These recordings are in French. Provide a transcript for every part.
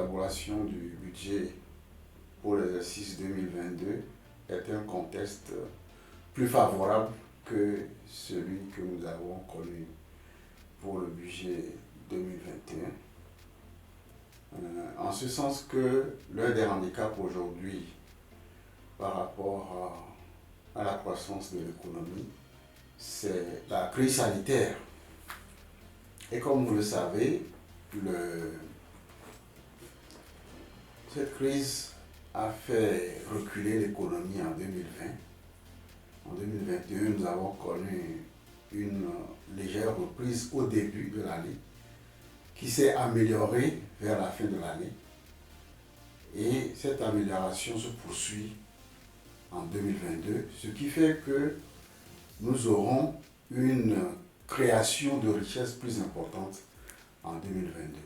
l'élaboration du budget pour l'exercice 2022 est un contexte plus favorable que celui que nous avons connu pour le budget 2021. En ce sens que l'un des handicaps aujourd'hui par rapport à la croissance de l'économie, c'est la crise sanitaire. Et comme vous le savez, cette crise a fait reculer l'économie en 2020. En 2021, nous avons connu une légère reprise au début de l'année qui s'est améliorée vers la fin de l'année. Et cette amélioration se poursuit en 2022, ce qui fait que nous aurons une création de richesse plus importante en 2022.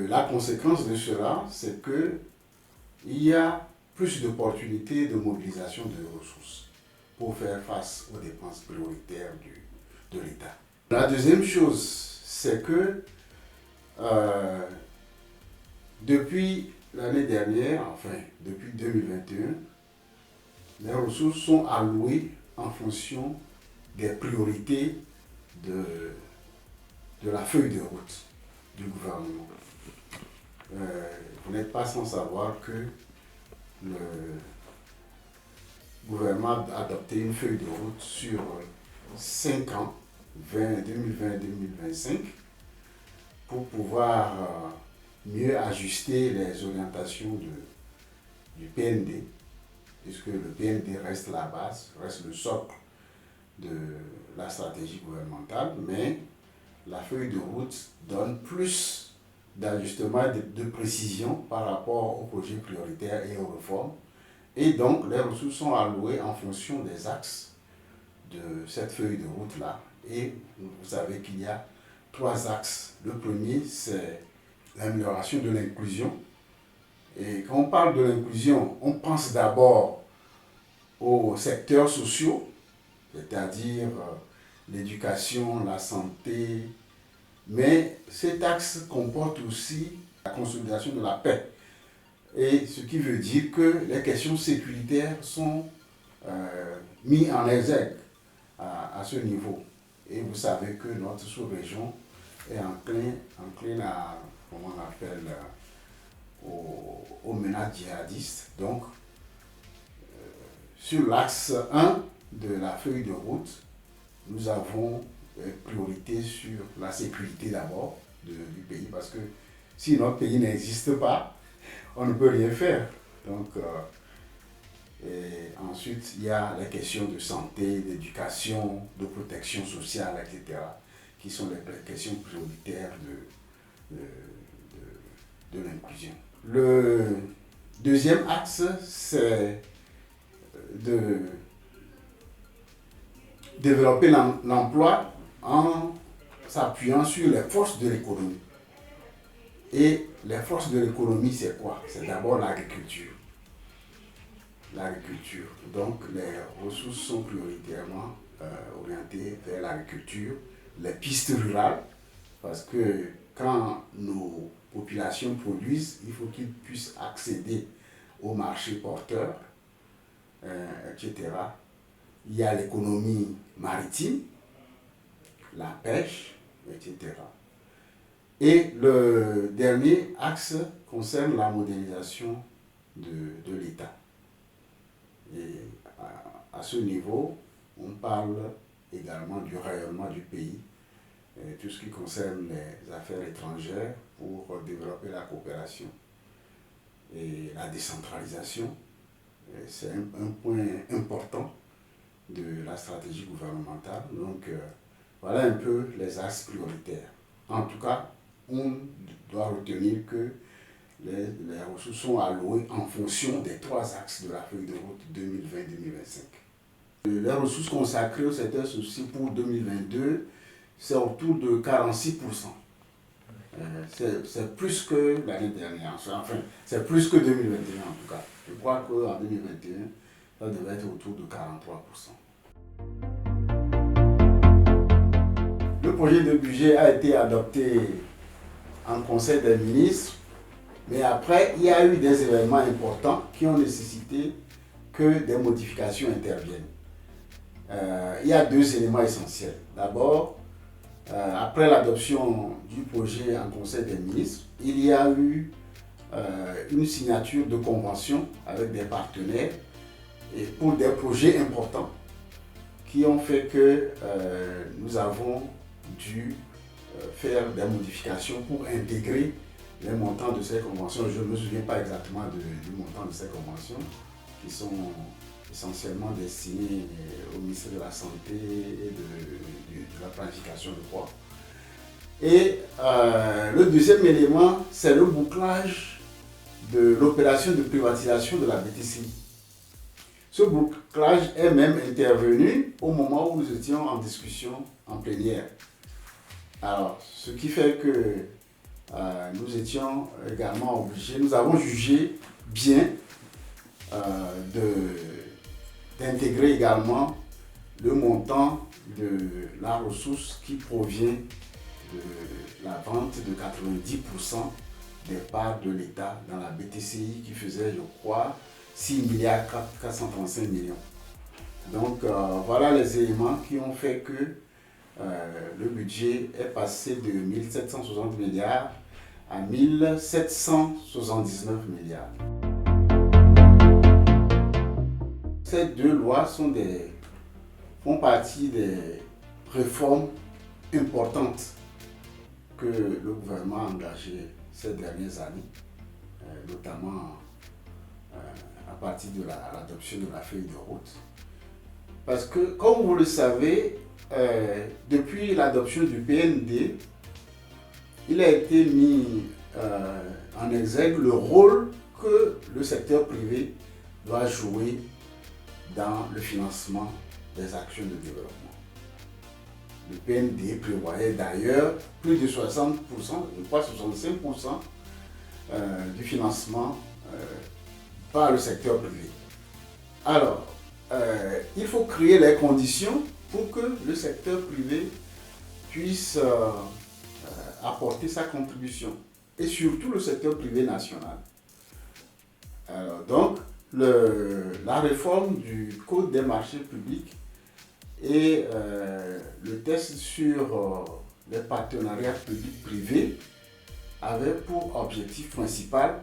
La conséquence de cela, c'est qu'il y a plus d'opportunités de mobilisation de ressources pour faire face aux dépenses prioritaires de l'État. La deuxième chose, c'est que depuis l'année dernière, enfin depuis 2021, les ressources sont allouées en fonction des priorités de la feuille de route du gouvernement. Vous n'êtes pas sans savoir que le gouvernement a adopté une feuille de route sur 5 ans, 2020-2025, pour pouvoir mieux ajuster les orientations du PND, puisque le PND reste la base, reste le socle de la stratégie gouvernementale, mais la feuille de route donne plus d'ajustement, de précision par rapport aux projets prioritaires et aux réformes. Et donc, les ressources sont allouées en fonction des axes de cette feuille de route-là. Et vous savez qu'il y a 3 axes. Le premier, c'est l'amélioration de l'inclusion. Et quand on parle de l'inclusion, on pense d'abord aux secteurs sociaux, c'est-à-dire l'éducation, la santé, mais cet axe comporte aussi la consolidation de la paix. Et ce qui veut dire que les questions sécuritaires sont mises en exergue à ce niveau. Et vous savez que notre sous-région est encline à, comment on appelle, aux menaces djihadistes. Donc, sur l'axe 1 de la feuille de route, nous avons priorité sur la sécurité d'abord du pays, parce que si notre pays n'existe pas, on ne peut rien faire. Donc, et ensuite, il y a les questions de santé, d'éducation, de protection sociale, etc., qui sont les questions prioritaires de l'inclusion. Le deuxième axe, c'est de développer l'emploi en s'appuyant sur les forces de l'économie. Et les forces de l'économie, c'est quoi? C'est d'abord l'agriculture. L'agriculture. Donc, les ressources sont prioritairement orientées vers l'agriculture, les pistes rurales, parce que quand nos populations produisent, il faut qu'ils puissent accéder aux marchés porteurs, etc. Il y a l'économie maritime, la pêche, etc. Et le dernier axe concerne la modernisation de l'État. Et à ce niveau, on parle également du rayonnement du pays, tout ce qui concerne les affaires étrangères pour développer la coopération et la décentralisation. C'est un point important de la stratégie gouvernementale. Donc, voilà un peu les axes prioritaires. En tout cas, on doit retenir que les ressources sont allouées en fonction des 3 axes de la feuille de route 2020-2025. Les ressources consacrées au secteur social pour 2022, c'est autour de 46%. C'est plus que l'année dernière, enfin, c'est plus que 2021 en tout cas. Je crois qu'en 2021, ça devait être autour de 43%. Le projet de budget a été adopté en Conseil des ministres, mais après, il y a eu des événements importants qui ont nécessité que des modifications interviennent. Il y a deux éléments essentiels. D'abord, après l'adoption du projet en Conseil des ministres, il y a eu une signature de convention avec des partenaires et pour des projets importants qui ont fait que nous avons dû faire des modifications pour intégrer les montants de ces conventions. Je ne me souviens pas exactement du montant de ces conventions qui sont essentiellement destinés au ministère de la Santé et de la planification, je crois. Et le deuxième élément, c'est le bouclage de l'opération de privatisation de la BTCI. Ce bouclage est même intervenu au moment où nous étions en discussion en plénière. Alors, ce qui fait que nous étions également obligés, nous avons jugé bien d'intégrer également le montant de la ressource qui provient de la vente de 90% des parts de l'État dans la BTCI qui faisait, je crois, 6 milliards 435 millions. Donc voilà les éléments qui ont fait que le budget est passé de 1760 milliards à 1779 milliards. Ces deux lois font partie des réformes importantes que le gouvernement a engagées ces dernières années, notamment à partir de l'adoption de la feuille de route. Parce que, comme vous le savez, depuis l'adoption du PND, il a été mis en exergue le rôle que le secteur privé doit jouer dans le financement des actions de développement. Le PND prévoyait d'ailleurs plus de 60%, je crois 65% du financement par le secteur privé. Alors, il faut créer les conditions pour que le secteur privé puisse apporter sa contribution, et surtout le secteur privé national. Alors, donc, la réforme du Code des marchés publics et le test sur les partenariats publics-privés avaient pour objectif principal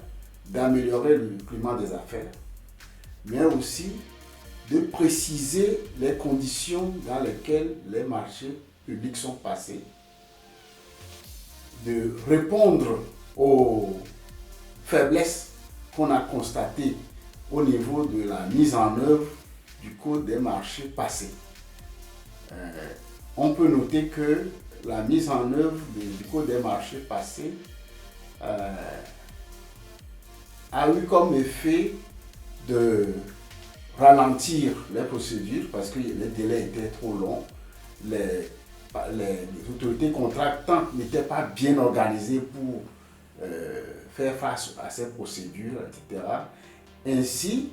d'améliorer le climat des affaires, mais aussi de préciser les conditions dans lesquelles les marchés publics sont passés, de répondre aux faiblesses qu'on a constatées au niveau de la mise en œuvre du Code des marchés passés. On peut noter que la mise en œuvre du Code des marchés passés a eu comme effet de ralentir les procédures parce que les délais étaient trop longs, les autorités contractantes n'étaient pas bien organisées pour faire face à ces procédures, etc. Ainsi,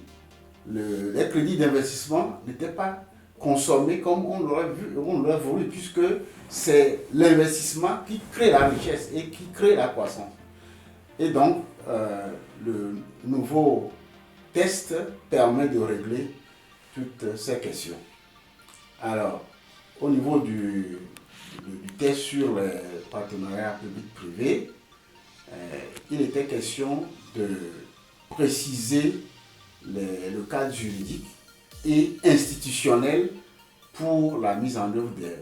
les crédits d'investissement n'étaient pas consommés comme on l'aurait voulu, puisque c'est l'investissement qui crée la richesse et qui crée la croissance. Et donc, le nouveau test permet de régler toutes ces questions. Alors, au niveau du test sur les partenariats publics-privés, il était question de préciser le cadre juridique et institutionnel pour la mise en œuvre des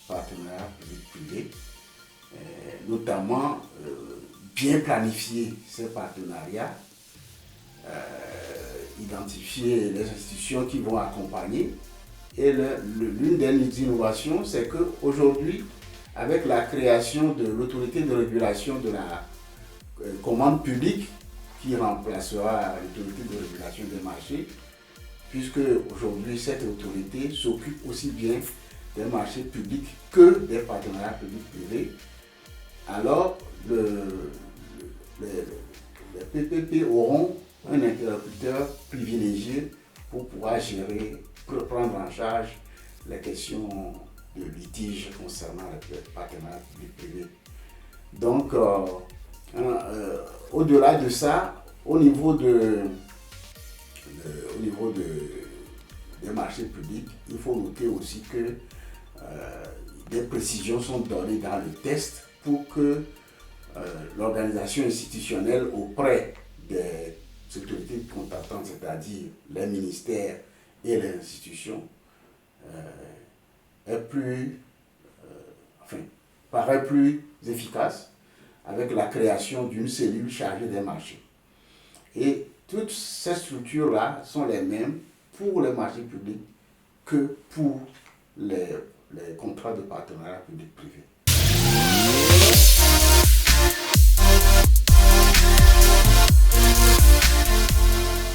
partenariats publics-privés, notamment bien planifier ces partenariats, identifier les institutions qui vont accompagner. Et l'une des innovations, c'est qu'aujourd'hui, avec la création de l'autorité de régulation de la commande publique, qui remplacera l'autorité de régulation des marchés, puisque aujourd'hui cette autorité s'occupe aussi bien des marchés publics que des partenariats publics-privés, alors les PPP auront un interlocuteur privilégié pour pouvoir prendre en charge les questions de litige concernant les partenariats publics-privés. Donc, au-delà de ça, au niveau des marchés publics, il faut noter aussi que des précisions sont données dans le test pour que l'organisation institutionnelle auprès des autorités contractantes, c'est-à-dire les ministères et les institutions, enfin, paraît plus efficace avec la création d'une cellule chargée des marchés. Et toutes ces structures-là sont les mêmes pour les marchés publics que pour les contrats de partenariat public-privé.